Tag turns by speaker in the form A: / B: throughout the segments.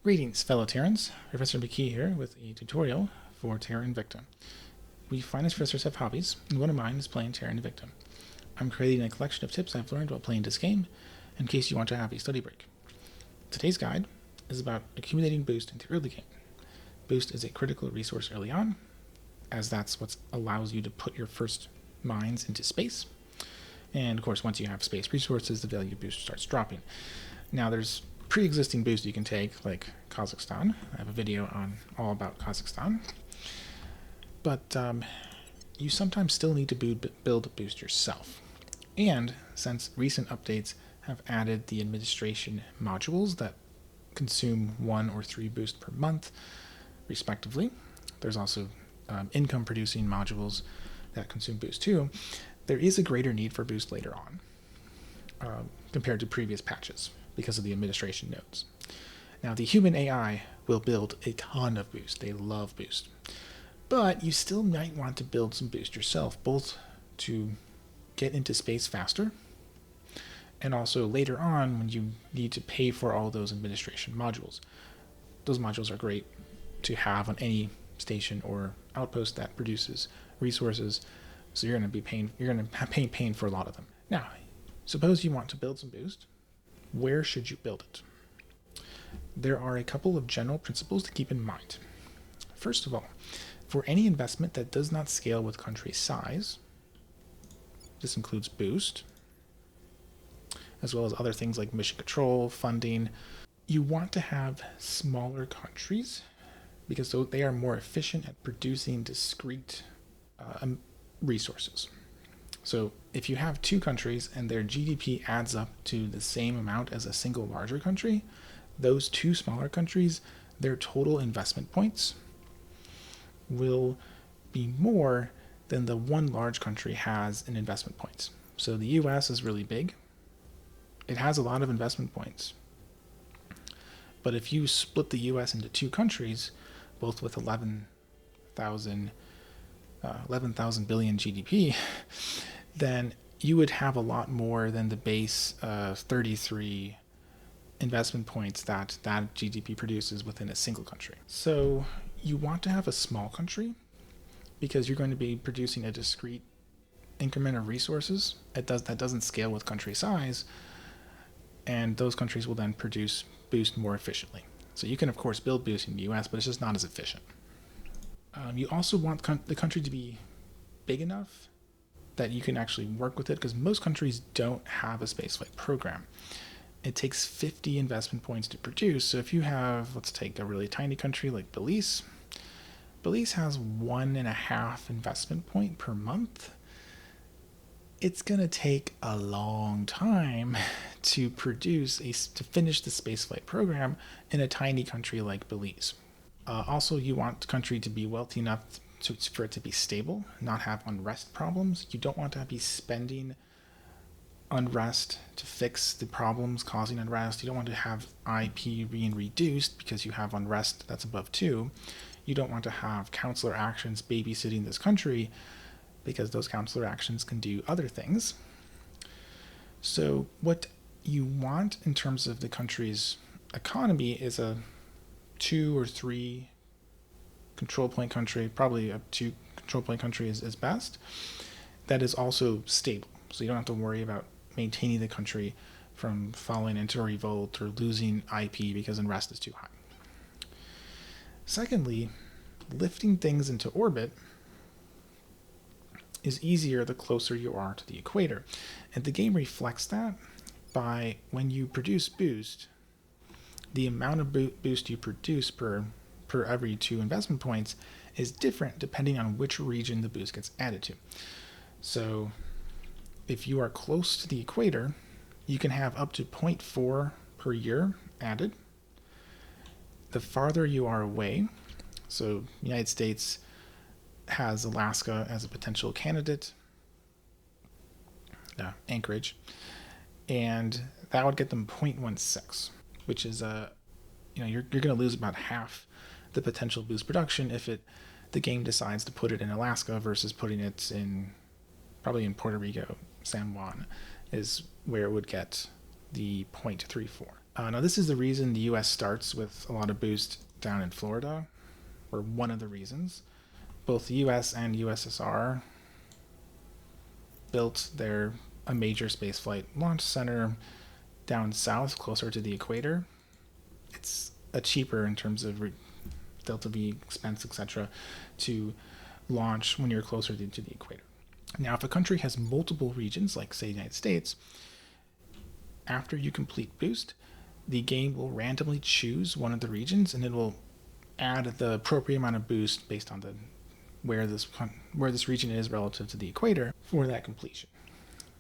A: Greetings, fellow Terrans. Professor McKee here with a tutorial for Terra Invicta. We finance professors have hobbies, and one of mine is playing Terra Invicta. I'm creating a collection of tips I've learned while playing this game in case you want to have a study break. Today's guide is about accumulating boost in the early game. Boost is a critical resource early on, as that's what allows you to put your first mines into space. And of course, once you have space resources, the value of boost starts dropping. Now there's pre-existing boost you can take, like Kazakhstan. I have a video on all about Kazakhstan. But you sometimes still need to build a boost yourself. And since recent updates have added the administration modules that consume 1 or 3 boost per month, respectively, there's also income producing modules that consume boost too, there is a greater need for boost later on compared to previous patches because of the administration nodes. Now, the human AI will build a ton of boost. They love boost. But you still might want to build some boost yourself, both to get into space faster and also later on when you need to pay for all those administration modules. Those modules are great to have on any station or outpost that produces resources, so you're going to be paying for a lot of them. Now, suppose you want to build some boost. Where should you build it? There are a couple of general principles to keep in mind. First of all, for any investment that does not scale with country size, this includes boost, as well as other things like mission control, funding, you want to have smaller countries because they are more efficient at producing discrete resources. So if you have 2 countries and their GDP adds up to the same amount as a single larger country, those 2 smaller countries, their total investment points will be more than the 1 large country has in investment points. So the US is really big. It has a lot of investment points. But if you split the US into 2 countries, both with 11,000 billion GDP, then you would have a lot more than the base 33 investment points that GDP produces within a single country. So you want to have a small country because you're going to be producing a discrete increment of resources that doesn't scale with country size, and those countries will then produce boost more efficiently. So you can of course build boost in the US, but it's just not as efficient. You also want the country to be big enough that you can actually work with it, because most countries don't have a spaceflight program. It takes 50 investment points to produce. So if you have, let's take a really tiny country like Belize. Belize has 1.5 investment point per month. It's going to take a long time to finish the spaceflight program in a tiny country like Belize. Also, you want the country to be wealthy enough for it to be stable, not have unrest problems. You don't want to be spending unrest to fix the problems causing unrest. You don't want to have IP being reduced because you have unrest that's above 2. You don't want to have consular actions babysitting this country because those consular actions can do other things. So what you want in terms of the country's economy is a 2 or 3 control point country, probably a 2 control point country is best, that is also stable. So you don't have to worry about maintaining the country from falling into a revolt or losing IP because unrest is too high. Secondly, lifting things into orbit is easier the closer you are to the equator. And the game reflects that by when you produce boost, the amount of boost you produce per every 2 investment points is different depending on which region the boost gets added to. So if you are close to the equator, you can have up to 0.4 per year added. The farther you are away, so the United States has Alaska as a potential candidate, Anchorage, and that would get them 0.16, which is you're going to lose about half the potential boost production if the game decides to put it in Alaska versus putting it probably in Puerto Rico. San Juan is where it would get the 0.34. Now, this is the reason the U.S. starts with a lot of boost down in Florida, or one of the reasons. Both the U.S. and USSR built a major spaceflight launch center down south, closer to the equator. It's cheaper in terms of delta V expense, etc., to launch when you're closer to the equator. Now, if a country has multiple regions, like say the United States, after you complete boost, the game will randomly choose one of the regions, and it will add the appropriate amount of boost based on where this region is relative to the equator for that completion.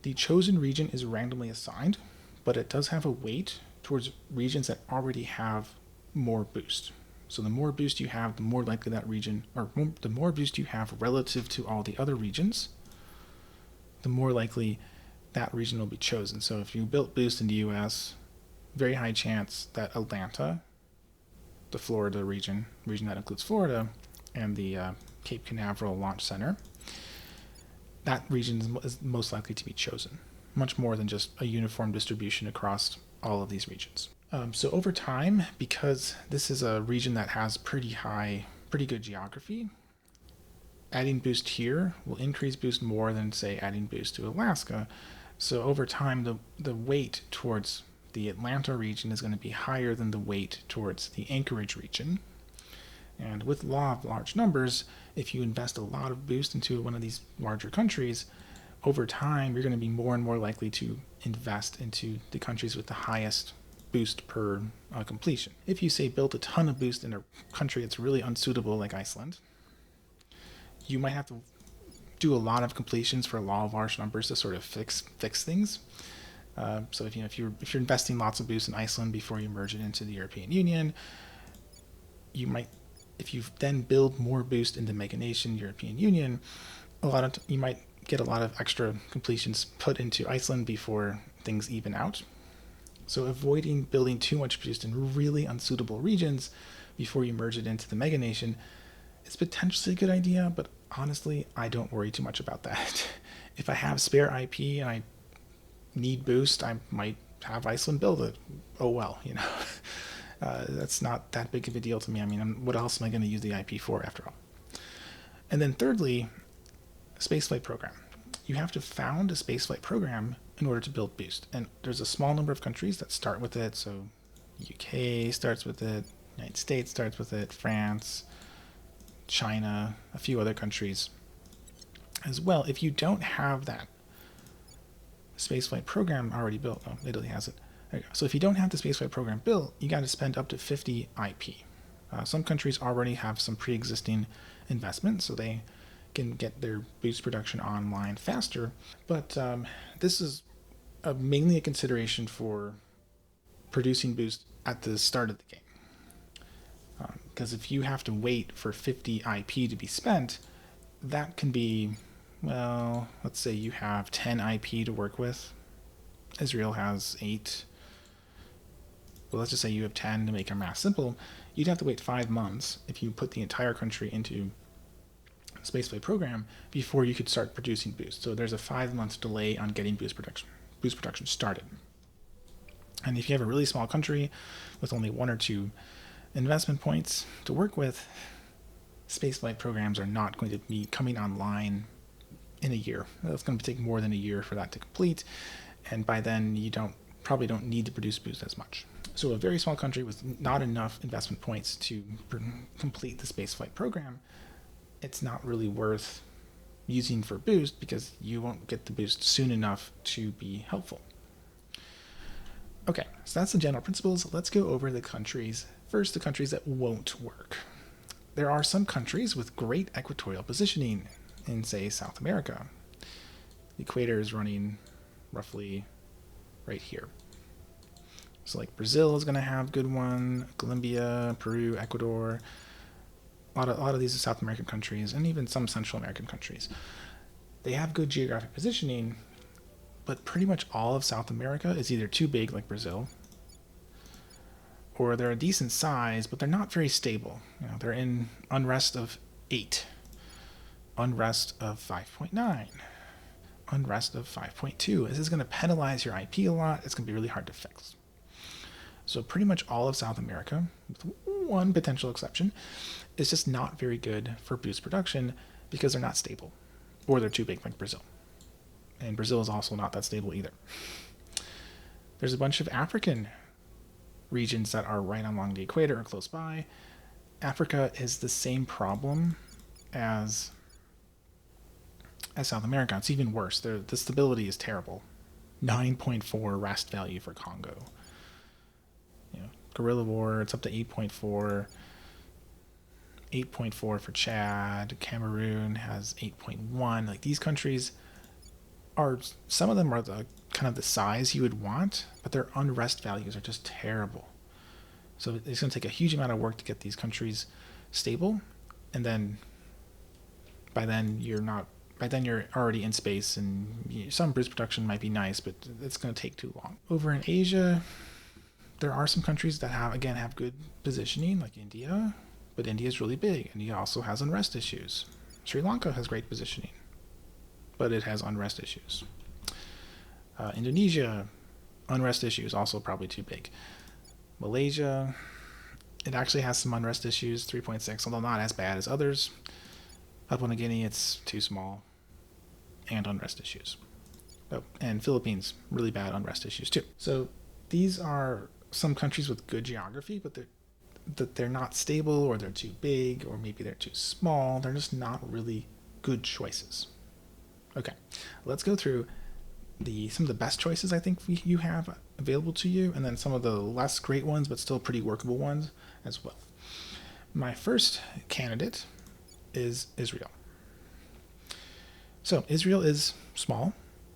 A: The chosen region is randomly assigned, but it does have a weight towards regions that already have more boost. So the more boost you have, the more likely that region, or the more boost you have relative to all the other regions, the more likely that region will be chosen. So if you built boost in the US, very high chance that Atlanta, the Florida region that includes Florida, and the Cape Canaveral Launch Center, that region is most likely to be chosen, much more than just a uniform distribution across all of these regions. So over time, because this is a region that has pretty good geography, adding boost here will increase boost more than, say, adding boost to Alaska. So over time, the weight towards the Atlanta region is going to be higher than the weight towards the Anchorage region. And with law of large numbers, if you invest a lot of boost into one of these larger countries, over time, you're going to be more and more likely to invest into the countries with the highest boost per completion. If you, say, built a ton of boost in a country that's really unsuitable, like Iceland, you might have to do a lot of completions for law of large numbers to sort of fix things. So if you're investing lots of boost in Iceland before you merge it into the European Union, you might, if you then build more boost into Mega Nation, European Union, you might get a lot of extra completions put into Iceland before things even out. So avoiding building too much boost in really unsuitable regions before you merge it into the Mega Nation is potentially a good idea, but honestly, I don't worry too much about that. If I have spare IP and I need boost, I might have Iceland build it. Oh well, that's not that big of a deal to me. I mean, what else am I going to use the IP for after all? And then thirdly, spaceflight program. You have to found a spaceflight program in order to build boost. And there's a small number of countries that start with it. So UK starts with it, United States starts with it, France, China, a few other countries as well. If you don't have that spaceflight program already built, Italy has it. There you go. So if you don't have the spaceflight program built, you got to spend up to 50 IP. Some countries already have some pre-existing investment, so they can get their boost production online faster. But this is mainly a consideration for producing boost at the start of the game. Because if you have to wait for 50 IP to be spent, that can be, well, let's say you have 10 IP to work with. Israel has 8. Well, let's just say you have 10 to make our math simple. You'd have to wait 5 months if you put the entire country into a spaceflight program before you could start producing boost. So there's a 5-month delay on getting boost production started. And if you have a really small country with only 1 or 2 investment points to work with, spaceflight programs are not going to be coming online in a year. It's going to take more than a year for that to complete, and by then you probably don't need to produce boost as much. So a very small country with not enough investment points to complete the spaceflight program, it's not really worth using for boost because you won't get the boost soon enough to be helpful. Okay, so that's the general principles. Let's go over the countries. First, the countries that won't work. There are some countries with great equatorial positioning in, say, South America. The equator is running roughly right here. So like Brazil is going to have a good one, Colombia, Peru, Ecuador, a lot of these are South American countries, and even some Central American countries. They have good geographic positioning, but pretty much all of South America is either too big, like Brazil, or they're a decent size, but they're not very stable. They're in unrest of 8, unrest of 5.9, unrest of 5.2. This is going to penalize your IP a lot. It's going to be really hard to fix. So pretty much all of South America, with one potential exception, is just not very good for boost production because they're not stable, or they're too big like Brazil. And Brazil is also not that stable either. There's a bunch of African regions that are right along the equator or close by. Africa is the same problem as South America. It's even worse. The stability is terrible. 9.4 rest value for Congo. Guerrilla war, it's up to 8.4. 8.4 for Chad. Cameroon has 8.1. Like, these countries are, some of them are the kind of the size you would want, but their unrest values are just terrible. So it's going to take a huge amount of work to get these countries stable, and then by then you're already in space, and some boost production might be nice, but it's going to take too long. Over in Asia, there are some countries that have good positioning, like India, but India is really big. India also has unrest issues. Sri Lanka has great positioning, but it has unrest issues. Indonesia, unrest issues, also probably too big. Malaysia, it actually has some unrest issues, 3.6, although not as bad as others. Papua New Guinea, it's too small, and unrest issues. Oh, and Philippines, really bad unrest issues too. So these are some countries with good geography, but they're not stable, or they're too big, or maybe they're too small. They're just not really good choices. Okay, let's go through some of the best choices I think you have available to you, and then some of the less great ones, but still pretty workable ones as well. My first candidate is Israel. So Israel is small.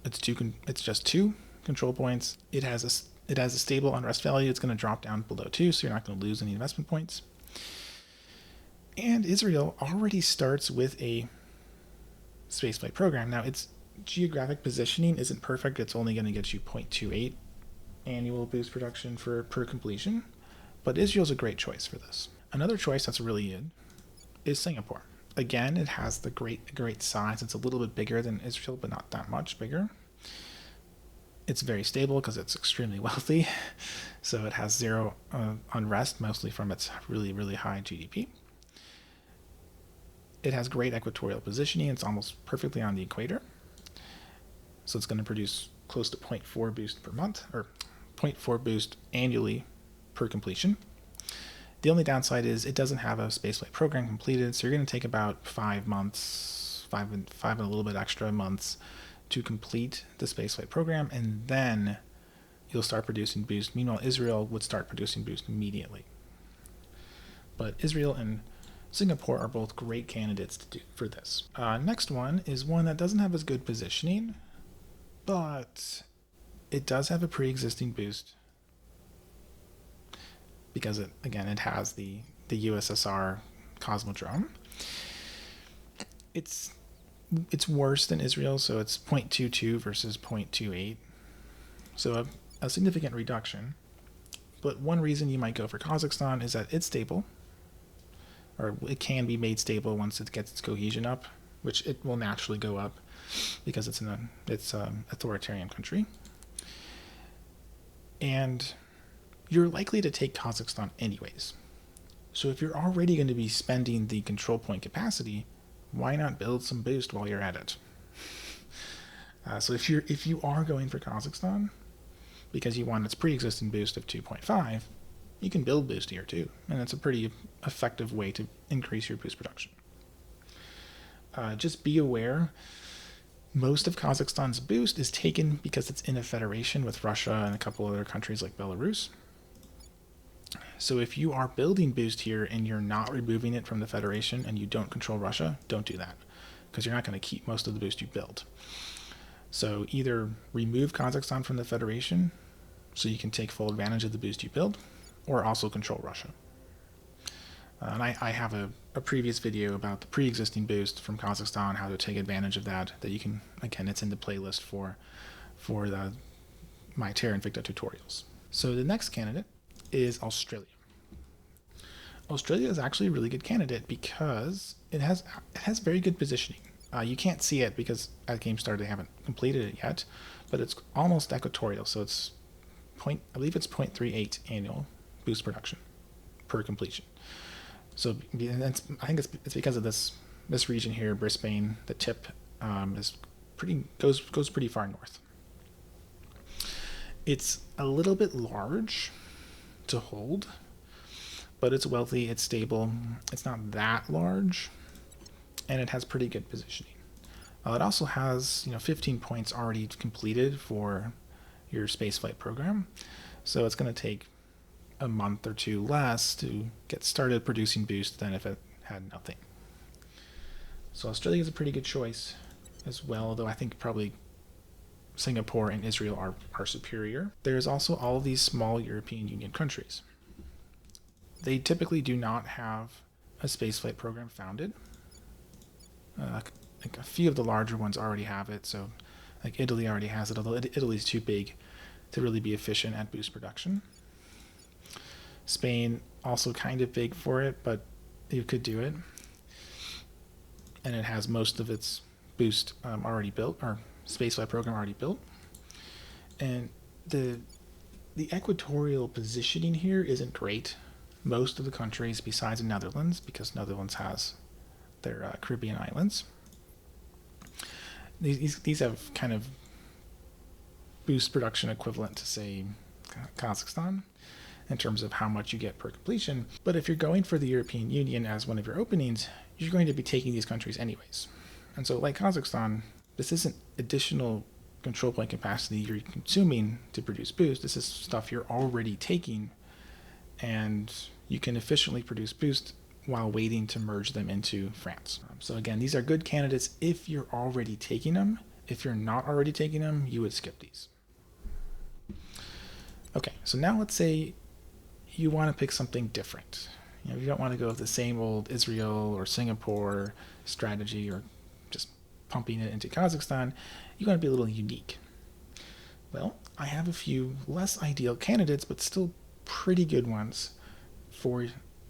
A: It's just 2 control points. It has a stable unrest value. It's going to drop down below 2, so you're not going to lose any investment points. And Israel already starts with a spaceflight program. Now, its geographic positioning isn't perfect. It's only going to get you 0.28 annual boost production per completion, but Israel's a great choice for this. Another choice that's really good is Singapore. Again, it has the great size. It's a little bit bigger than Israel, but not that much bigger. It's very stable because it's extremely wealthy, so it has 0 unrest, mostly from its really, really high GDP. It has great equatorial positioning. It's almost perfectly on the equator, so it's going to produce close to 0.4 boost per month, or 0.4 boost annually per completion. The only downside is it doesn't have a spaceflight program completed, so you're going to take about 5 months, five and a little bit extra months to complete the spaceflight program, and then you'll start producing boost. Meanwhile, Israel would start producing boost immediately. But Israel and Singapore are both great candidates for this. Next one is one that doesn't have as good positioning, but it does have a pre-existing boost because it has the USSR Cosmodrome. It's worse than Israel, so it's 0.22 versus 0.28, so a significant reduction. But one reason you might go for Kazakhstan is that it's stable, or it can be made stable once it gets its cohesion up, which it will naturally go up because it's an authoritarian country. And you're likely to take Kazakhstan anyways. So if you're already going to be spending the control point capacity, why not build some boost while you're at it? So if you are going for Kazakhstan because you want its pre-existing boost of 2.5, you can build boost here too, and it's a pretty effective way to increase your boost production. Just be aware, most of Kazakhstan's boost is taken because it's in a federation with Russia and a couple other countries like Belarus. So if you are building boost here and you're not removing it from the federation and you don't control Russia, don't do that, because you're not going to keep most of the boost you build. So either remove Kazakhstan from the federation so you can take full advantage of the boost you build, or also control Russia. And I have a previous video about the pre-existing boost from Kazakhstan, how to take advantage of that you can, again, it's in the playlist for my Terra Invicta tutorials. So the next candidate is Australia. Australia is actually a really good candidate because it has very good positioning. You can't see it because at game start they haven't completed it yet, but it's almost equatorial, so it's I believe it's 0.38 annual boost production per completion. So I think it's because of this region here, Brisbane. The tip is goes pretty far north. It's a little bit large to hold, but it's wealthy, it's stable, it's not that large, and it has pretty good positioning. It also has 15 points already completed for your spaceflight program, so it's going to take a month or two less to get started producing boost than if it had nothing. So Australia is a pretty good choice as well, though I think probably Singapore and Israel are superior. There's also all of these small European Union countries. They typically do not have a spaceflight program founded. Like a few of the larger ones already have it, so like Italy already has it, although Italy's too big to really be efficient at boost production. Spain also kind of big for it, but you could do it. And it has most of its boost already built, or spaceflight program already built. And the equatorial positioning here isn't great. Most of the countries besides the Netherlands, because Netherlands has their Caribbean islands, these have kind of boost production equivalent to, say, Kazakhstan in terms of how much you get per completion. But if you're going for the European Union as one of your openings, you're going to be taking these countries anyways. And so like Kazakhstan, this isn't additional control point capacity you're consuming to produce boost. This is stuff you're already taking, and you can efficiently produce boost while waiting to merge them into France. So again, these are good candidates if you're already taking them. If you're not already taking them, you would skip these. Okay, so now let's say you want to pick something different. You don't want to go with the same old Israel or Singapore strategy or just pumping it into Kazakhstan. You want to be a little unique. Well, I have a few less ideal candidates, but still pretty good ones for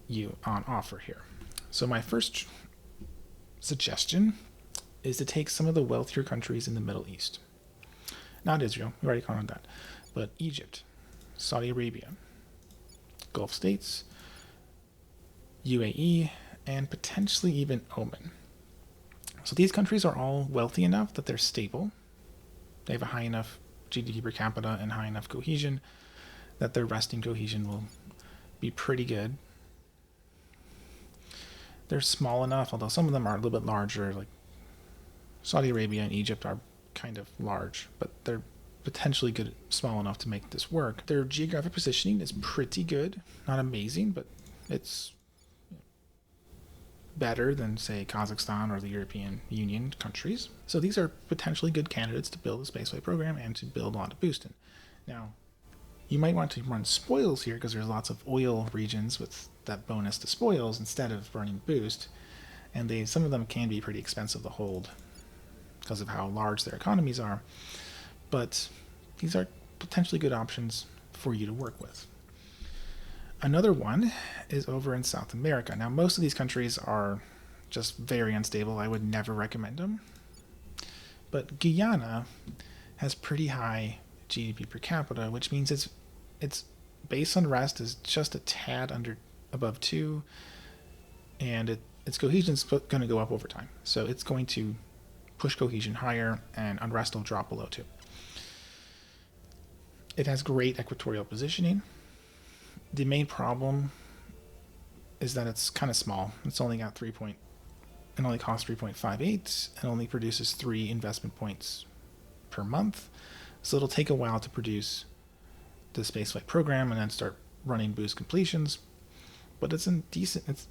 A: you on offer here. So my first suggestion is to take some of the wealthier countries in the Middle East. Not Israel, we already commented on that, but Egypt, Saudi Arabia, Gulf states, UAE, and potentially even Oman. So these countries are all wealthy enough that they're stable. They have a high enough GDP per capita and high enough cohesion that their resting cohesion will be pretty good. They're small enough, although some of them are a little bit larger, like Saudi Arabia and Egypt are kind of large, but they're potentially good, small enough to make this work. Their geographic positioning is pretty good, not amazing, but it's better than, say, Kazakhstan or the European Union countries. So these are potentially good candidates to build a spaceflight program and to build a lot of boost in. Now, you might want to run spoils here because there's lots of oil regions with that bonus to spoils instead of running boost, and some of them can be pretty expensive to hold because of how large their economies are, but these are potentially good options for you to work with. Another one is over in South America. Now, most of these countries are just very unstable. I would never recommend them. But Guyana has pretty high GDP per capita, which means its base unrest is just a tad above 2, and its cohesion is going to go up over time. So it's going to push cohesion higher, and unrest will drop below 2. It has great equatorial positioning. The main problem is that it's kind of small. It's only got it only costs 3.58 and only produces 3 investment points per month. So it'll take a while to produce the spaceflight program and then start running boost completions. But it's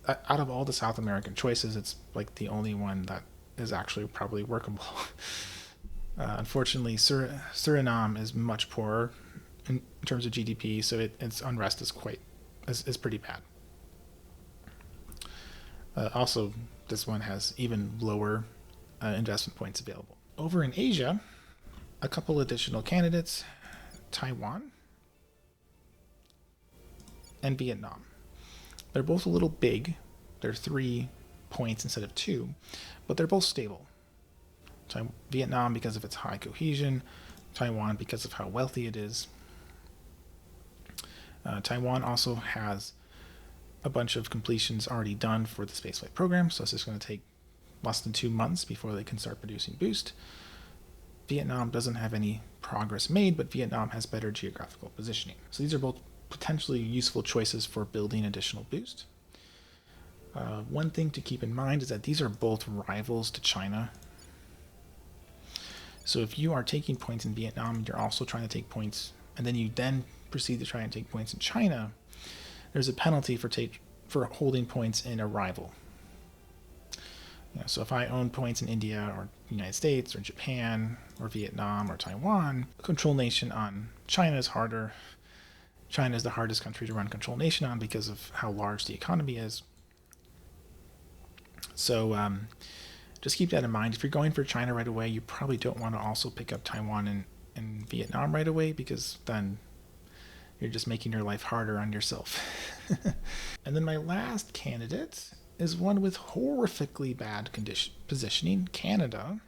A: out of all the South American choices, it's like the only one that is actually probably workable. Unfortunately, Suriname is much poorer in terms of GDP, so its unrest is pretty bad. Also, this one has even lower investment points available. Over in Asia, a couple additional candidates: Taiwan and Vietnam. They're both a little big. They're 3 points instead of 2, but they're both stable. Vietnam because of its high cohesion, Taiwan because of how wealthy it is. Taiwan also has a bunch of completions already done for the spaceflight program, so it's just going to take less than 2 months before they can start producing boost. Vietnam doesn't have any progress made, but Vietnam has better geographical positioning. So these are both potentially useful choices for building additional boost. One thing to keep in mind is that these are both rivals to China. So if you are taking points in Vietnam, you're also trying to take points, and then you proceed to try and take points in China, there's a penalty for holding points in a rival. So if I own points in India or the United States or Japan or Vietnam or Taiwan, control nation on China is harder. China is the hardest country to run control nation on because of how large the economy is. So just keep that in mind. If you're going for China right away, you probably don't want to also pick up Taiwan and Vietnam right away, because then you're just making your life harder on yourself. And then my last candidate is one with horrifically bad positioning, Canada.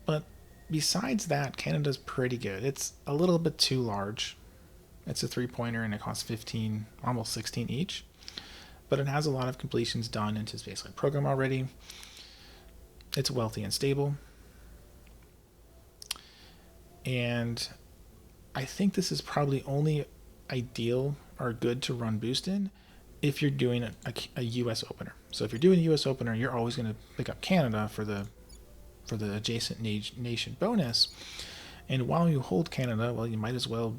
A: But besides that, Canada's pretty good. It's a little bit too large. It's a 3-pointer and it costs 15, almost 16 each. But it has a lot of completions done into the spaceflight program already. It's wealthy and stable. And I think this is probably only ideal or good to run boost in if you're doing a U.S. opener. So if you're doing a U.S. opener, you're always going to pick up Canada for the adjacent nation bonus. And while you hold Canada, well, you might as well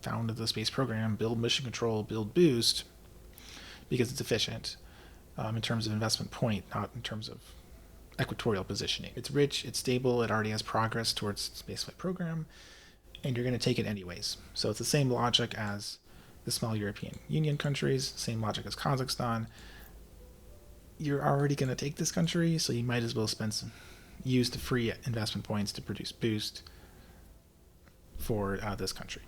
A: found the space program, build mission control, build boost, because it's efficient in terms of investment point, not in terms of equatorial positioning. It's rich, it's stable, it already has progress towards the spaceflight program, and you're going to take it anyways. So it's the same logic as the small European Union countries, same logic as Kazakhstan. You're already going to take this country, so you might as well use the free investment points to produce boost for this country.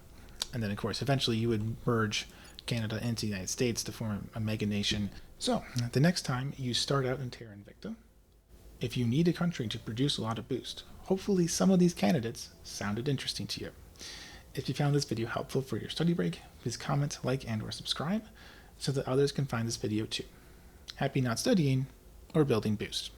A: And then, of course, eventually you would merge Canada into the United States to form a mega nation. So the next time you start out in Terra Invicta, if you need a country to produce a lot of boost, hopefully some of these candidates sounded interesting to you. If you found this video helpful for your study break, please comment, like, and/or subscribe so that others can find this video too. Happy not studying or building boost.